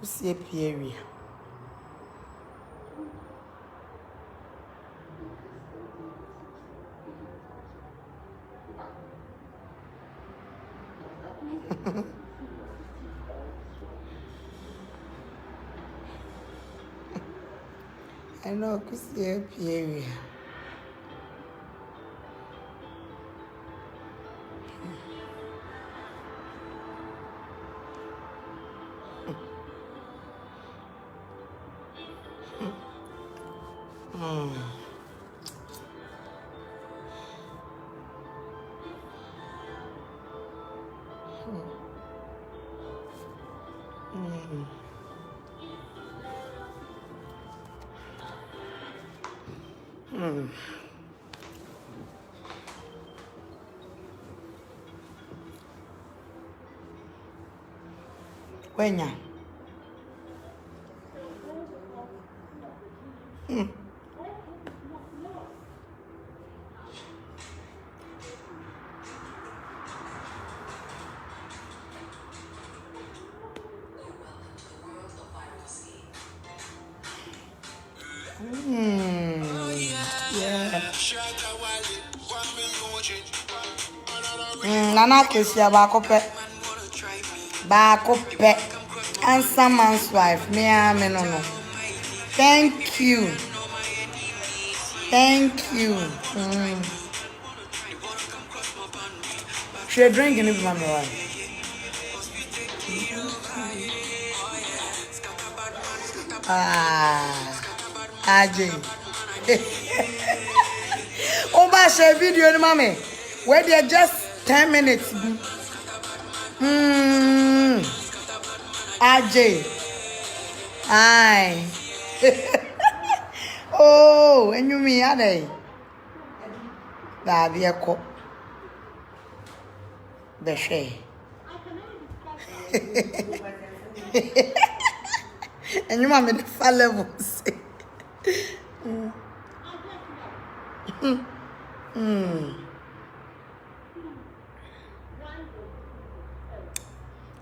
Kusie Pierre. I know Kusie Pierre. Wenya. Nana Kesia Bakope. And someone's wife. Me no. Thank you. She drinking it, Mama. Ajay. Over share video, mommy. Where they just 10 minutes. Ajay. Aye. Oh, and you me are they? That be a cop. The shade. And you want me to fall levels.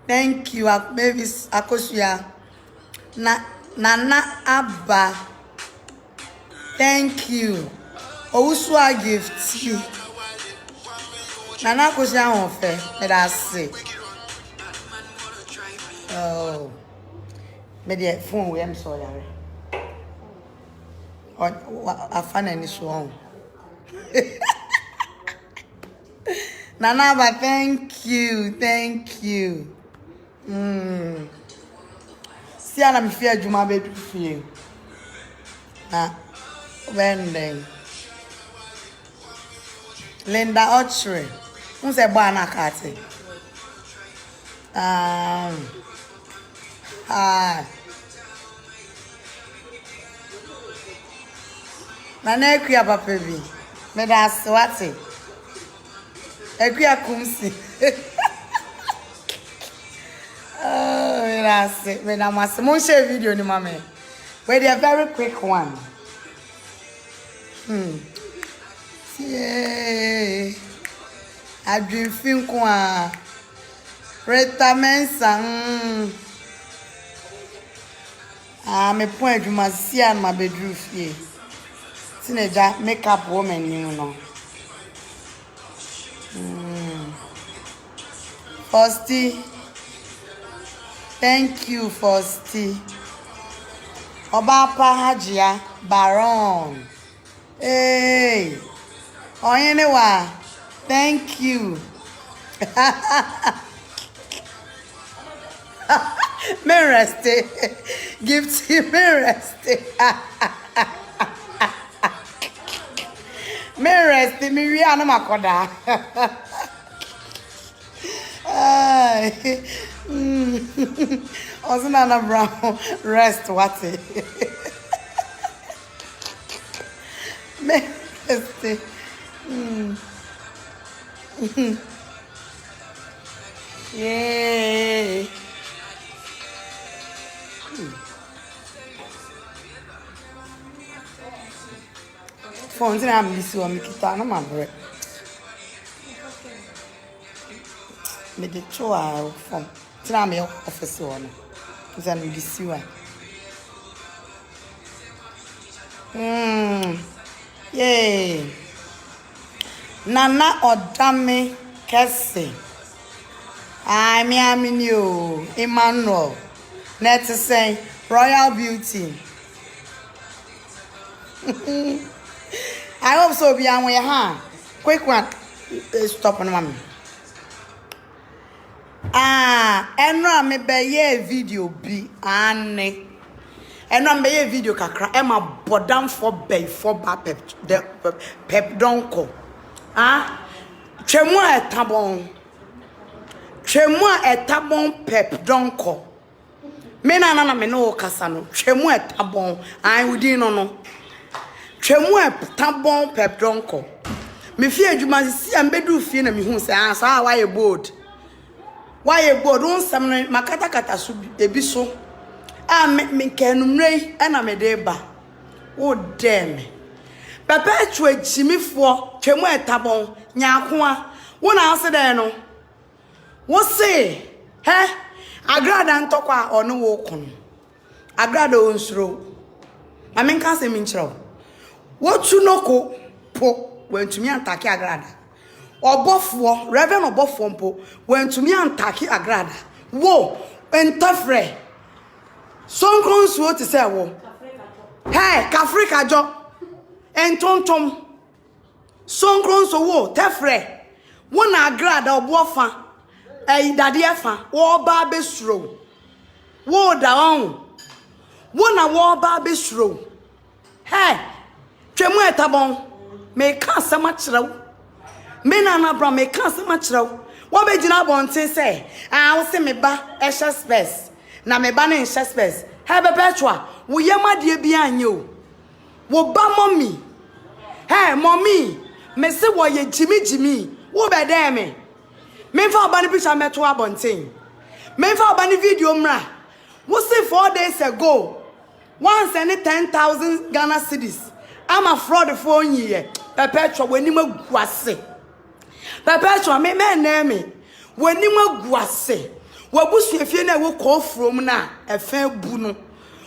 Thank you, Mavis Akosia. Nana Abba. Thank you. Ouswa gift you. Nana Akosia on fair. Let us see. Oh. Maybe phone we am sorry. I found any song. Nana, thank you. See, I'm fear Juma baby feel. When then Linda Ochre, who's a banana catty? Nana Equia Papa B. Medas what's Equia Kumsi. Oh, that's it. Madam, I must share video, ni mama. But they are very quick one. Yeah. I dream film kwa. Reta mensa. Me point you must see on my bedroom fee. Teenager makeup woman, you know. Firstly, thank you, Firstly. Obapa Hajia Baron. Hey. Oh, anyway. Thank you. Me rest. Gift you me rest. Me rest. Me we are no makoda. Also Naana Brown rest what it. Me rest. Yay. phone tina am lisi o mi kita na ma bre me de cho a phone tina me office o no zan lisi wa yeah Nana Odame Kese I mean you Emmanuel net to say Royal Beauty I hope so be on your hand. Quick one. Stop on mommy. Enra me be video be ane. Enra me video kakra. Emma bodam for bay for pep the pep donko. Tremoi etabon pep donko. Me na me no kasa no. Tremoi etabon. I wudi no. Tremoi tabon pep donko. Me fie adwuma si ambedu fie na me hu se asa why board. Why board on sam makata kata so ebi so. Me kenumrei na me de ba. O dem. Papa etwe jimifo tremoi tabon nyakoa. Wo na ase de no. Wo se he agrada ntokwa ono wo kono. Agrada onsuro. Ma men kan se min kiro. Wotu noko po wentumi antaki agrada obofo reverend obofo mpo wentumi antaki agrada wo entafre sonkronsu o ti se wo hey kafrika jo entontom sonkronsu wo tafre wo na agrada obofa dade efa wo ba besuro wo da on wo na wo ba besuro hey twemu etabon me kan sama kyerɛw me Naana Brown me kan sama kyerɛw wo be gina bonten sɛ wo se me ba ehye space na me ba na ehye space he be petwa wo yemade bi anye o wo ba mommy hey mommy me se wo ye jimi wo be dem me fa ba ni picture meto abonten me fa ba ni video mra wo se 4 days ago once any 10,000 Ghana cedis I'm a fraud for ye. Perpetual when you guase. Perpetual me name. When you guase. What bush if you never call from now a fair bunu.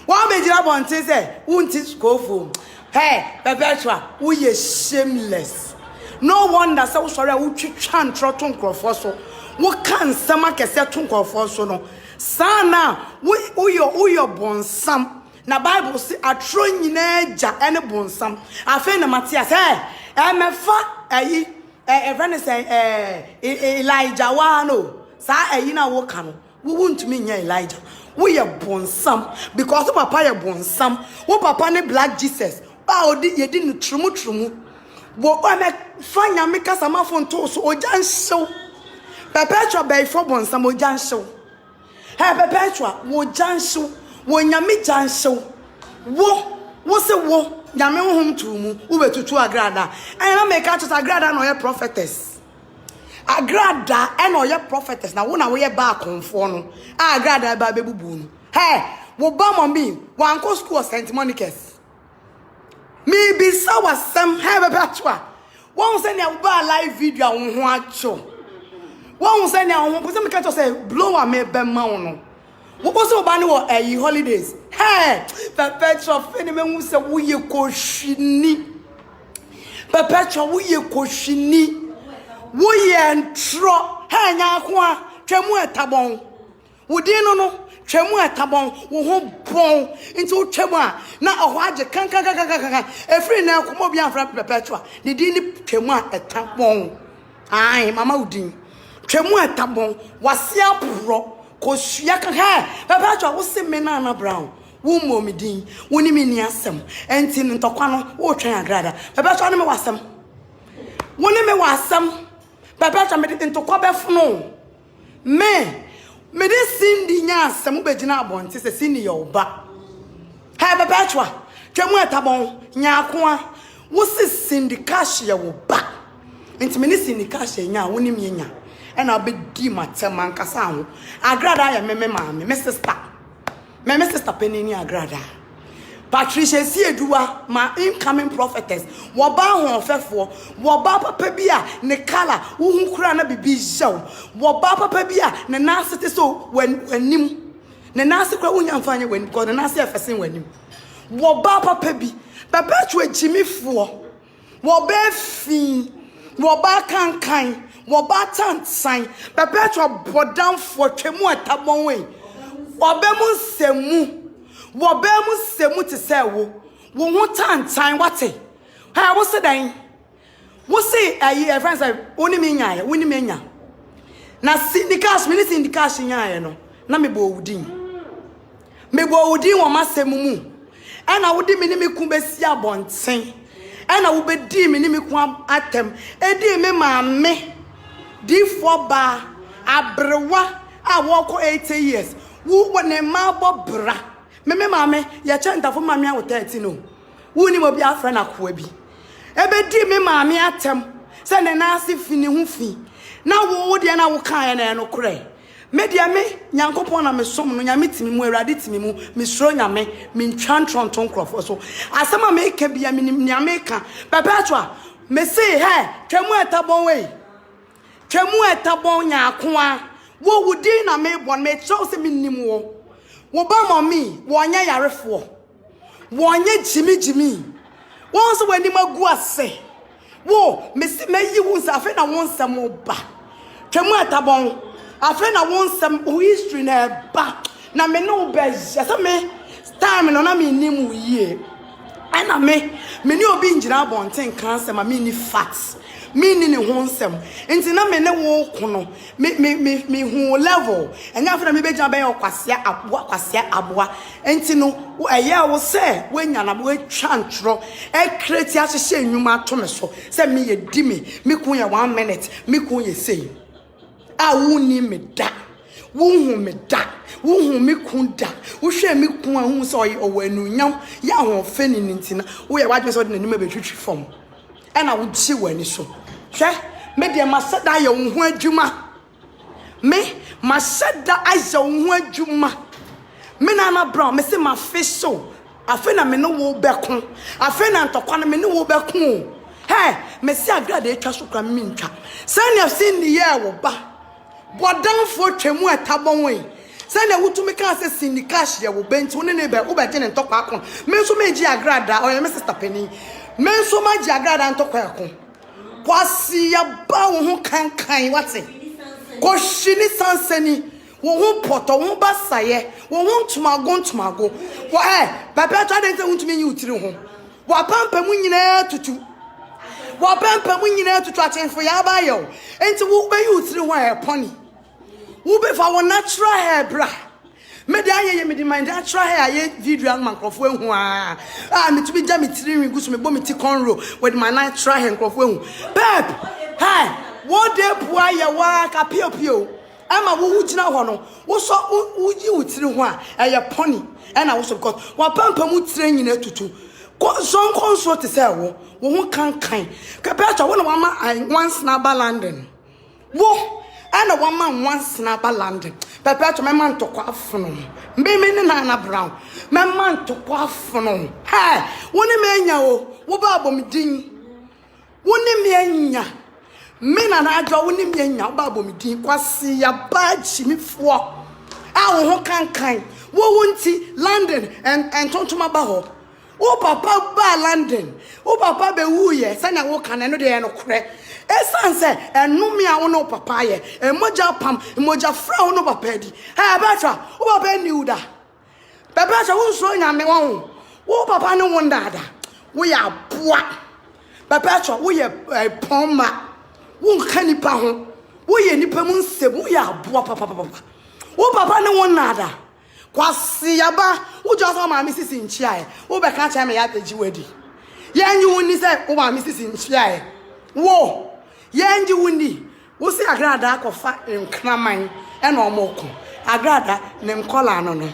What made you want to say? Won't it go for? Hey, Perpetual, we are shameless. No wonder so sorry, we can't trotton croffoso. What can some make a set to croffoso no? Sana, we your bon some. Na Bible say atro nyina ja ene bonsam afa na Matias mefa friend say Elijah wa no sa na wo ka no wo wuntumi nya Elijah wo ye bonsam because papa ye bonsam wo papa ne black Jesus ba odi ye di no trumu wo me fanya me kasa mafo nto so ojan hyew perpetual be for bonsam ojan hyew perpetual wo jan hyew wo nyame jansho wo se wo nyame hom tumu wo betutu agrada na make out agrada no ye prophetess agrada no ye prophetess na wo na wo ye ba konfo no agrada ba bebubu no wo ba mommy wan ko school St Monica's me be so wasem bebatwa won se ne wo ba live video wo ho acho won se ne wo se me ka to say blow am be ma no what was about holidays? Hey, perpetual phenomenon who said we koshini. Perpetual we koshini. We entro. Hey, nyakwa. Tremou etabon. Wudi no. Tremou etabon. Wo ho bon. Into tremou. Na ohaje kan. Every na kumo bian fra perpetual. Di ni tremou etabon. Ai, mama udin. Tremou etabon. Wasia pro. Koshia kan Perpetual wo se me Naana Brown wo momidin woni me ni asem enti ntokwa no wo twen agrada Perpetual ne me wasem woni me wasem Perpetual me de ntokwa befuno me de sindi nya asem be gina abonte se sindi yo ba Perpetual twemu etabon nya akoa wo se sindi cash ye wo ba enti me ni sindi cash nya woni me nya and I'll be di mateman kasa agrada ya me sister penny agrada Patricia Siedua, my incoming prophetess. Waba hon fefo, waba papa bia ne kala, wo kura na bibi jaw. Waba papa bia ne nasete so wanim. Ne nase kura wo nyamfanye wan because ne nase afesen wanim. Waba papa bi, papa twa jimi fo. Waba fi, waba kankan, waba tansan. Papa twa bodan fo twemu atabon we. Waba mu semu. Wobemu semu te say wo ho tantan wate ha wo se dan wo se ayi friends like oni me nya na syndicash me syndicash nya no na me bo wudin wo masemu mu ana wodi me ni me ku besi abonten ana wo bedi me ni me ku atem edi me maame di for ba abrewa a wo ko 80 years wo ne ma bo bra me mama ya chanta fo mama ya 30 no woni mo bia afra na koa bi ebe di me mama atem se ne na ase fini hu fi na wo de na wo kan ya na no kure me dia me nyankopon na me som no nyame timi mu awrade timi mu me suro nyame me ntwan tronton krofo so asema me ka bia me nyame ka papa twa me say he twemu etabon we twemu etabon nya akoa wo wudi na me bon me chow se me nim wo wo ba mommy wonya yarefo wonya jimi won so wani magu ase wo me yi won sa afa na won sam ba twemu atabon afa na won sam history na ba na me no be asa me time no na me nim yie ana me ni obi ngira bonten kan se ma me ni facts me ni honsem enti na me ne wo kono me hu level enya afra me beja ben kwasea aboa enti no eye wo se wenya na wo twa ntro create ahye enwuma to me so se me ye di me kun ye 1 minute me kun ye sei a wo ni me da wo hu me da wo hu me kun da wo hwe me kun ahu so o wanunyam ya ho fe ni ntina wo ye wadwe so de nanim abetwitwi fom ena wo ji wani so hwe me de masada ye wo ho adwuma me masada aye wo ho adwuma me Naana Brown me se ma fe so afe na me no wo bekon afe na ntokwa na me no wo bekon he me se agrada etwa so kwa me ntwa sani afsi ni ye wo ba bodan fo twemu etabon we sani awutumi kan se syndicash ye wo benti wo ne be wo be je ne ntokwa akon me so me ji agrada o ye me sister Penny me so ma ji agrada ntokwa akon kwasi ya ba wo ho kankan wate ko shini sansani wo ho poto wo basaye wo ho ntumago wo papa twa den se untumi yi utiri ho wa pampa mu nyina tutu atenfo ya ba yo enti wo be yi utiri ho pony wo be fa wo natural hair bra me de aye me de mind natural hair aye video an makrofo ehu me to be jam tiri wi gusu me bo me ti conro with my natural hair makrofo ehu pep what dey bua ye wa ka pio ama wo wugina ho no wo so wuji utiri ho aye pony na wo so because wa pampa mu tire nyina tutu so te say wo ho kankan ka better wo na wa ma once na ba London wo ana wa ma once na ba London papa to me man to kwa afono mbe me ni Naana Brown me man to kwa afono wo ni me nya wo ba abomdin wo ni me anya me na adwa wo ni me anya wo ba abomdin kwase ya ba chimifo a wo ho kankan wo wonti London and tontoma ba ho wo papa ba London wo papa be wuye sanya wo kan no de no kure esanse enumi a wo no papa ye emoja pam emoja fra wo no papa di betra wo papa ni uda betra wo nso nyame wo papa ne wo ndada wo ya boa betra wo ye poma wo nkani pa ho wo ye nipa mu nsem wo ya boa papa wo papa ne wo ndada kwasi yaba wo just ma mi sisi nchia wo be ka cha me ya peji wedi yenji woni se wo ma mi sisi nchia wo yenji woni wo si agrada akofa nkraman e na omoko agrada ne nkola no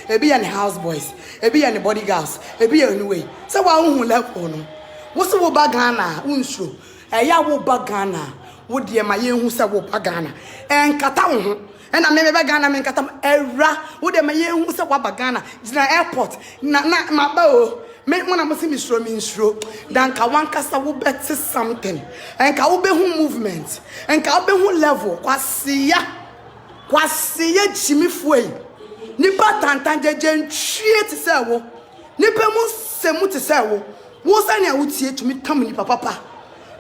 ebi ya ne house boys ebi ya ne bodyguards ebi ya anyway se wa hu level no wo se wo ba Ghana unsuro ya wo ba Ghana wo de ma ye hu se wo ba Ghana enkata wo ho And I may be Ghana men katam era. Would they may who say Wabagana? It's an airport. Na my bow. Make one of me show me through. Dan Kawankasa will bet something. And Kaube who movement. And Kaube who level. Kwasia Jimmy Fway. Nipa Tantanje Jen Cheat Sawo. Nipa Semu to Sawo. Was any I would see to me coming papa.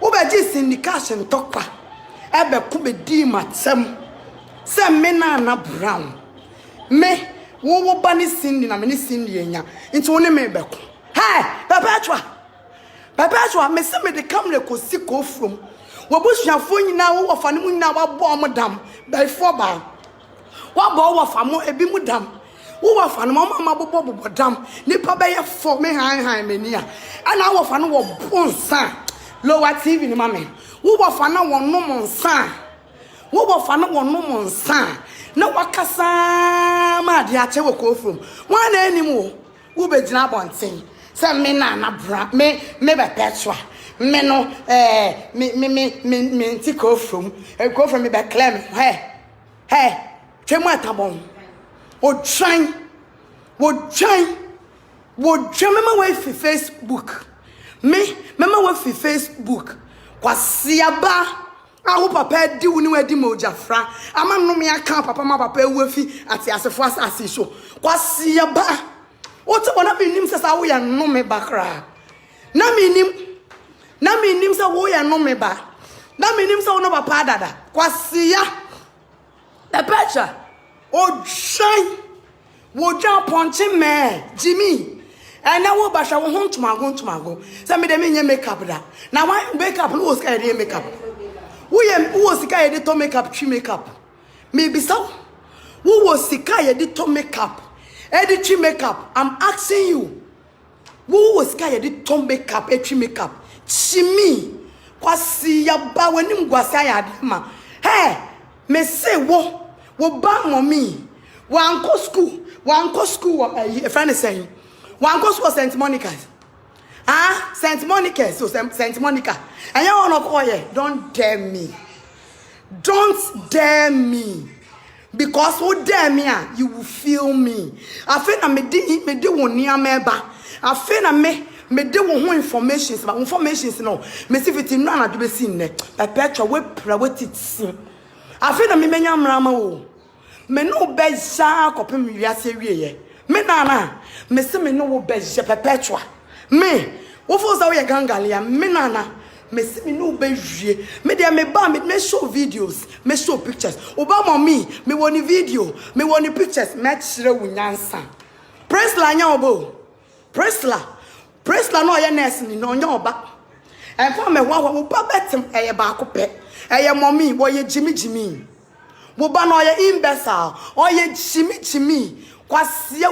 Over this indication tokwa. Ebe kube di matsem. Se me Naana Brown. Me wo bani sindi na me ni sindi enya. Nti woni me beko. Hey, Perpetua, me se me de kamle kosi ko from. Wo busuafo nyina wo wafa ne mu nyina wa bo mo dam. Before ba. Wa bo wafa mo ebi mu dam. Wo wafa no mama bobo dam. Nipa be ye for me han me nia. Ana wafa no wo bonsa. Lower TV ni mama. Wo wafa na wo no monsa. Wo wafa na wo no monsa. Na wakasa ma de ache wo ko from. Wan na anim wo. Wo be gina bonten. Se me Naana Brown, me Perpetua, me no, me ti go from me be claim. Hey, twemu atabon. O try, mema we fi Facebook. Mema we fi Facebook. Kwasi aba. Aho papa di woni wadi mojafra. Ama no me aka papa ma papa ewu fi ati asefo asase so. Kwasi aba. Oto bona binim se sa wo ya no me bakra. Na minim se wo ya no me ba. Na minim se wo no papa dada. Kwasi ya. Epecha. O shine. Wo ja ponche me. Jimmy. Na wo ba sha wo hontumago. Se me de me nye makeup da. Na why makeup no was ka de makeup. Wo was ka ye de to makeup, tree makeup. Maybe so. Wo was ka ye de to makeup. Tree makeup. I'm asking you. Wo was ka ye de to makeup, tree makeup. Chimi. Kwasi ya ba wenim gwasa ya de ma. Hey, me say wo ba mommy. Wanko school a friend is saying. Wanko school St. Monica's. St. Monica's, so St. Monica. And you wanna call ye? Don't dare me. Because who dare me, you will feel me. I feel na me de won near meba. I feel na me de won information, but information no. Me see fit no na do be sin ne. Perpetua we pra we titsin. I feel na me menya mrama wo. Me no be ja kopem wiase wieye. Me Naana, me se me no wo be je Perpetua. Me, wo fo za we gangalia. Me Naana, me se me no be je. Me dey me ba me show videos, me show pictures. Obama me woni video, me woni pictures, me kire wo nyansa. Presla nya obo. Presla no ye nurse ni no nya oba. En fa me wo ba betem eye ba ko pe. Eye mommy wo ye Jimmy. Wo ba no ye imbecile, o ye Jimmy. Kwasi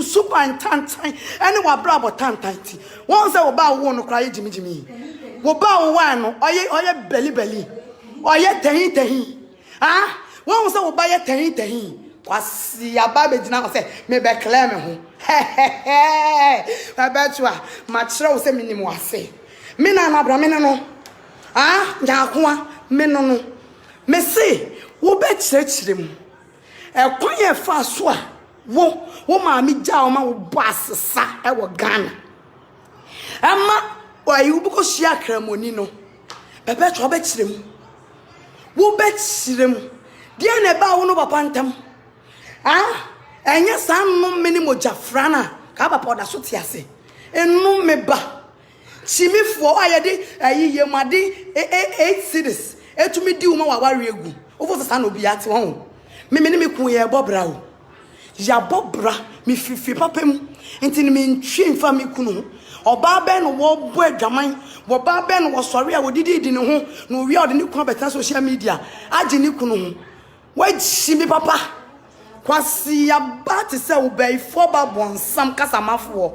super tantan ene wa brabo tantan ti won se wo ba wo no kra ye Jimmy wo ba wo wa no oye belly oye tehin won se wo ba ye tehin kwasi aba be gina se me be claim ho Perpetua ma kire wo se minim wase me Naana Brown me no nyakoa me no me se wo be kire mu ekwan ye fa so a wo maami ja o ma wo boss sa e wo Ghana ama oyi wo buko hia kramoni no Perpetua be kire mu wo be kire mu de na ba wo no papa ntam enya san no meni mojafra na ka papa oda so ti ase enu me ba chimifo ayede ayiye made 8 cities etumi di wo ma wa ware egu wo fo sa na obi ate won me me kun ye bobra o ya bobra mi fifi papem enti ni me ntwe mfa me kunu oba be no wo bo adwaman wo ba be no wo sori a wo didi di ne ho no wi ode ne kunu beta social media age ne kunu ho wa ji mi papa kwasi ya ba te se wo be fo ba bonsam kasamafo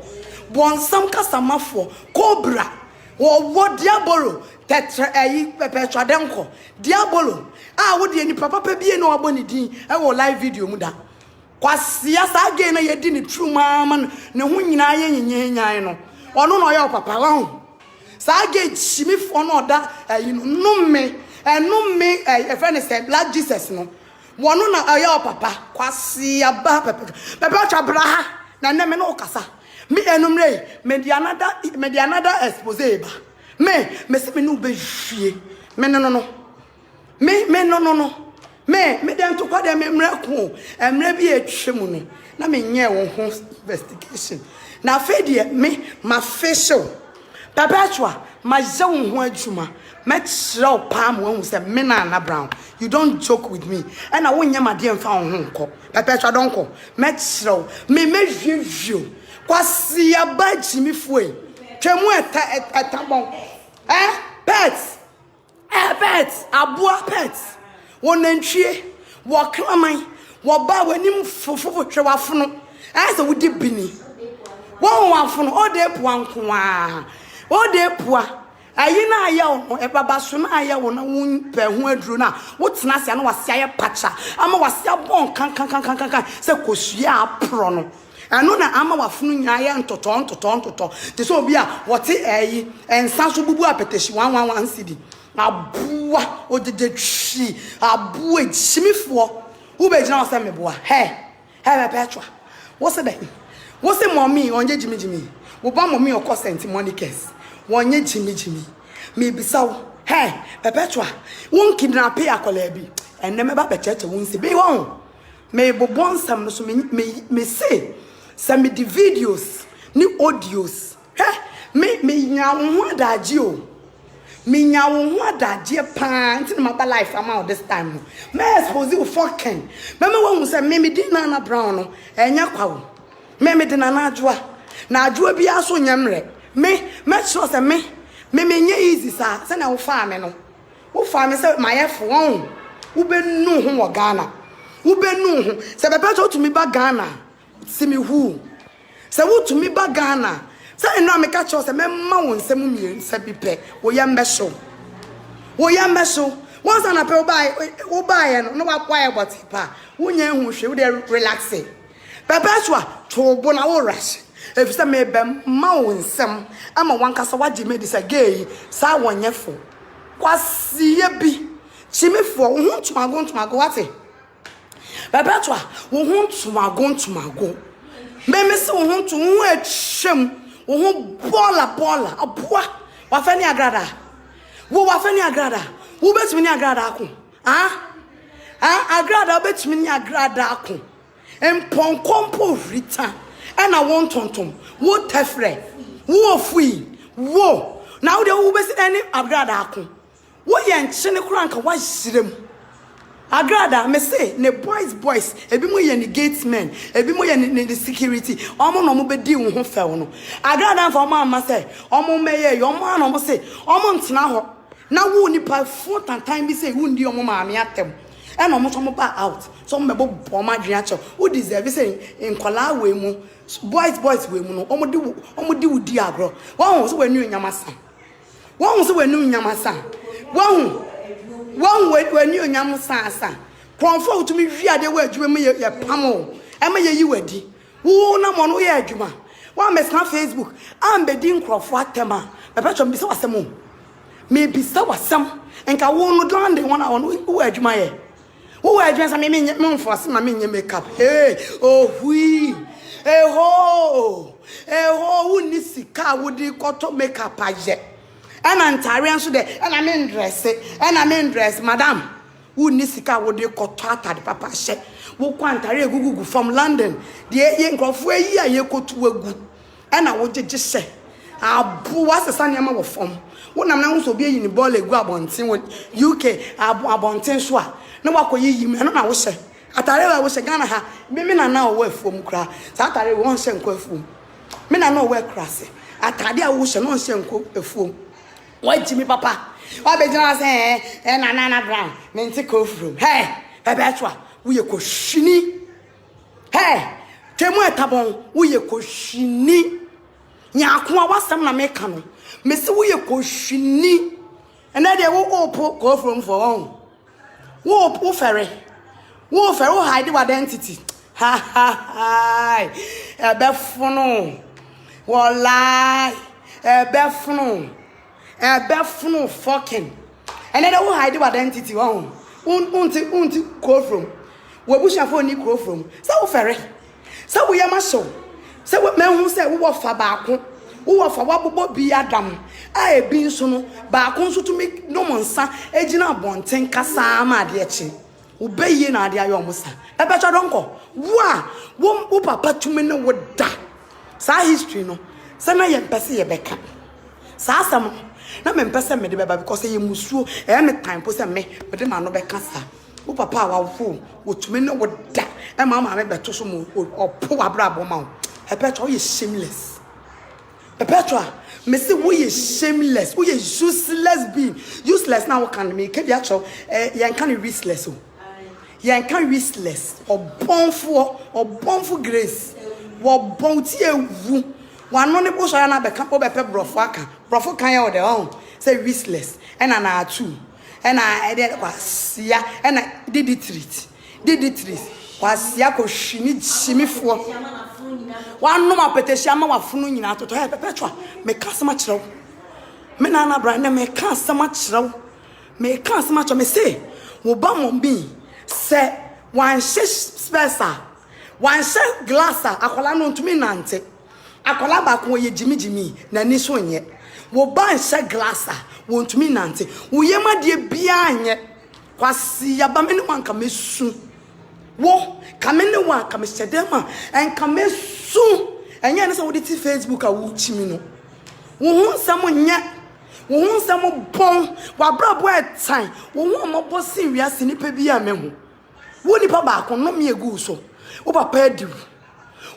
cobra wo diabolo tetra Perpetua denko diabolo wo de ni papa bie no aboni din e wo live video mu da kwasi ya sa ge na yedi ni true mama ne ho nyina ye nyenyenyan no ono no ye papa wa ho sa ge chimifo no da numme e friend say black Jesus no One na ayo papa kwasi aba papa chabra na me no kasa me enumre me di another expose ba me se me no be hwie me no me dem to kwa dem emre ko emre bi etwemu no na me nye wo ho investigation na fe de me ma facial papa chwa ma je wo ho adwuma metro palm when we say me Naana Brown. You don't joke with me. And I won't yama dear found home. Papa don't call. Metro. Me you. Kwasi ya baji mi fue. Chemu etabon. Pets. Pets. Abua pets. One entry. Wakramai. Waba wenim fufu trewafuno. As a woody bini. One wafuno. All day puan. All day pua. Ayi na aya wo ebaba so na aya wo na won pe ho aduru na wo tena sia na wase aye pacha ama wase abon kan se kosua apro no eno na ama wafunu nya aya ntoto te so obi a wote ayi ensa so bubu apeteshi 111 cd abua odede twi abua chimifo wo be gina wase meboa he petwa wo se den wo se mommy onje jimijimi wo ba mommy okosent monikes wonye jimijimi me bisaw hey perpetua won kidnap akola bi enne me ba becheche won se be won me bobon sam no so me say some the videos ni audios hey me nya wo adaje o me nya wo adaje pa nti na ba life am this time me expose you fucking me won say me di Naana Brown no enya kwawo me di na adwoa bi aso nyamre me sure say me nye easy sa say na wo fa me no wo fa me say my yef won wo be nu ho wo Ghana wo be nu ho say be to to me ba Ghana see me who say wo to me ba Ghana say no me catch say me ma won nsem mi say bi pe wo ya mbeso once na pe wo buy no wa kwa boti pa wo nya hu hwe wo dey relax perpetua to bo na wo rush if some may be mounsem, I'm a one cast of what you made is a gay, sa one yefo. Quasi bi, chimmy for whom to my go at it. Perpetua, whom to my go. Maybe so whom to wet shim, whom bola, a poor, wafany agrada. Who wafany agrada? Who bets me agrada? Agrada bets me agrada. And Poncompo return. And I want tontom. Wo tefre. Wo fui. Wo. Now they will be any agrada akun. Wo ye nchene kura nka wa shirem. Agrada me say ne boys ebi mo ye ni gatesmen, ebi mo ye ni security. Omo no mo be di wo ho fe wo no. Agrada fa mo ama say omo meye yo mo ana mo say omo ntena ho. Na wo nipa fo tantan bi say wo ndi omo maame atem. And almost some out. Some mebo bomb adriacho. Who deserve say in kola we mu boys we mu no. Omo di udi agro. One so when you nyamasa. One so when you nyamasa. One when you nyamasa sa. Comfort to me via the word you me ye pamo. Ema ye you wedi. Wo na mo no ye adwuma. One mess na Facebook. Am be din crofo atema. Papa chom bi se wasem. Me bi se wasem. Enka wo no don de one on wo adwuma ye. Who are dressing me for my makeup? Hey, oh, we, ho, who needs a car would you got to makeup? And I'm tired today, and I'm in dress, madam. Who needs a car would you got to the papa shed? Who can't Google from London? The young of where you go to a good. And I would just say, what's the son of form? When I'm now so be in the ball, a grab on UK, about 10 swat. No wa koyi yim eno na wo hye atare wa wo hye Ghana ha me na na wo afuom kra sa atare wo hye nko afuom me na na wo krase atade a wo hye no hye nko afuom wa jimi papa wa be jina say na Naana Brown me nti ko from hey perpetua wo ye ko hwini hey temu etabon wo ye ko hwini nyaako a wasam na me ka no me se wo ye ko hwini ena de wo opo ko from for on wo ferry wo hide the identity ha ebefuno wallahi ebefuno fucking and then wo hide the identity unti go from Wabusha for Nico from. So ferry. So we are my soul. So what men who say we were for Baku, who were for what be Adam. I have been so Bakun to make no monsa, Ejina Bonten Casama Diachi. Obey ye na dia yomusa. E becha donko. Wa, wo papa tumi ne wo da. Sa history no. Sa na ye mpese ye beka. Sa asam na me mpese me de beba because ye musuo e me time po se me de ma no beka sa. Wo papa wa wo tumi ne wo da. E mama me beto so mo opo abrabo ma wo. E becha wo ye shameless. E becha me say we ye shameless, we ye useless being. Useless now can me ke dia cho ye kan useless o. Yan can riskless or born for grace. What bounty a woo. One non bush I na become over pepper brofo can you their own. Say riskless and an hour two. And I did was ya and I did it treat. Was yako shimmy for one no more peteshama wa funu out to help Petra. Make us much low. Me Naana Brown me can't so much low. Me can't so much me say. Wobam be. Say one spacer, one share glasser, akola no ntumi nante. Akola ba ko ye jimi na ni so nye. Wo ban share glasser, wo ntumi nante. Wo ye ma de bia anye. Kwasi ya ba me ne wan ka mesu. Wo ka me ne wan ka me sedema en ka mesu. Enye ne so wo di Facebook a wo chimi no. Wo hu nsam nye. Wo hu nsam bon, wa brabo etan. Wo hu omobo sin wiase nipa bia mehu. Wo nipa ba ko no me egu so. Wo papa adi.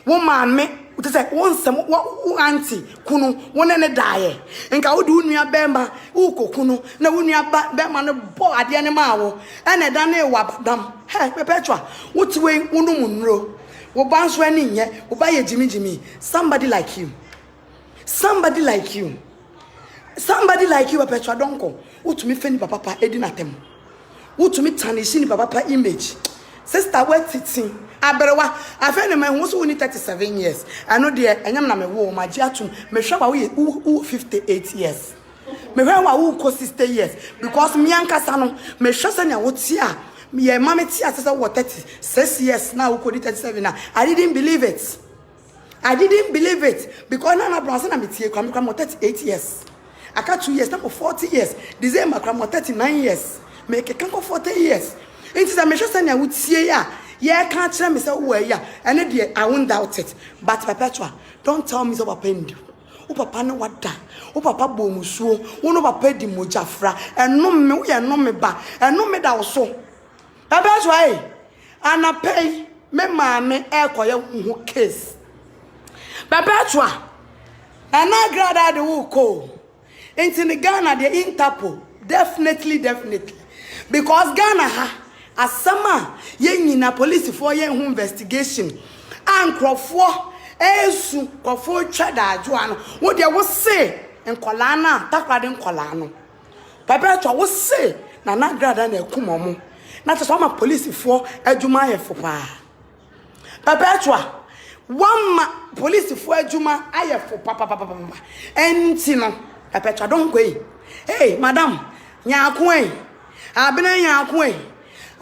Wo maame, wo say wo nsam wo auntie kunu wo ne daaye. Nka wo du nua bemba, wo kokunu na wo nua bemba no bo ade ne ma wo. Ene da na e wabdam. Hey, Perpetua, wo tiwe wo no munro. Wo banso ani nye, wo ba ye jimi. Somebody like you. Somebody like you, Perpetua donko. Wo to me feni papa edi na tem. Wo to me tarnish ni papa image. Sister what sitting. Aberewa, afeni me wo so woni 37 years. Ano de enyam na me wo ma gi atum. Me hwa wa wo 58 years. Me hwa wa wo ko 60 years because me ankasa no me hwa se na wo ti a me ye mama ti a se wo 36 years now wo ko 37 now. I didn't believe it because Naana Brown say na me tie kwa me 38 years. Aka 2 years now 40 years. December kwa 39 years. Me ke kan 40 years. Inti za me hwa se na wo tie ya. Yeah, can't tell me so where ya. And I won't doubt it. But Perpetua, don't tell me so papendi. O papa no wada. O papa bo musuo. O no papa di mojafra. And no me we no me ba. And no me da so. Perpetua eh. Ana pay me maame e koye hu case. Perpetua. Ana grada de wo ko. Into the Ghana the Interpol. Definitely. Because Ghana ha asama yenyina police for yen hu investigation ankrofo esu krofo twada adwoa no wo de wo se enkola na takrade enkola no Perpetua wo se na nagrada na ekumomo na to ma police for adwuma ayefo pa Perpetua one police for adwuma ayefo papa enti no Perpetua don go hey madam nyaako abena nyaako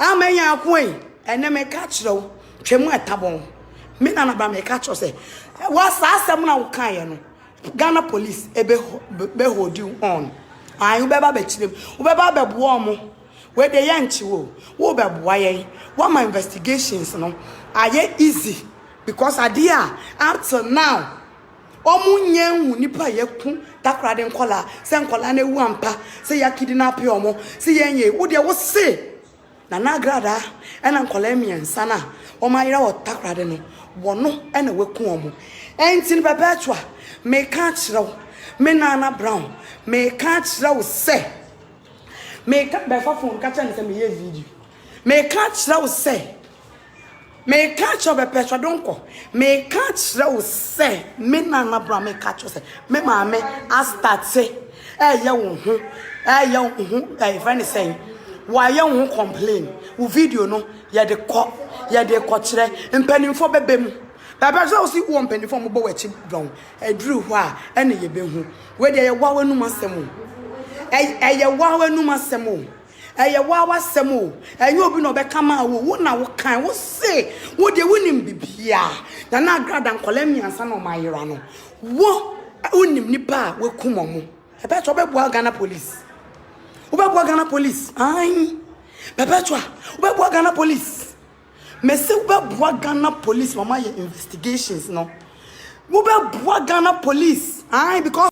amenya akwen ene me catch ro twemu etabon me Naana Brown me catch say what asem na wo kan ye no Ghana police ebe hold you on ayu beba be chirem wo beba be bo omo we de yanchi wo be boa ye what my investigations no aye easy because adia up till now omunye hu nipa ye ku takrade nkola se nkola na ewu ampa se ya kidnap omo se yenye wo de wo se na nagrada ena nkola miensa na o ma yira o takrade no wono ena weku omo enti Perpetua me ka kire me Naana Brown me ka kire se me ka be fa phone ka tell se me ye video me ka kire se me ka kire Perpetua donko me ka kire se me Naana Brown me ka kire se me maame a start say ye wo hu friend saying why you complain? U video no ya de ko kire mpanimfo bebem baba so si wo mpanimfo mo bo wachi don edru ho a ene ye behu we de ye wa wanu masem ye wa wanu masem eye wa wasem o enye obi no be kama wo na wo kan wo say wo de wonim bibia na agrada nkole miansa na ma yera no wo wonim nipa we kumomo e be to be bua Ghana police wo be bua Ghana police ai bebe to wo be bua Ghana police me se wo be bua Ghana police mama ye investigations no wo be bua Ghana police ai because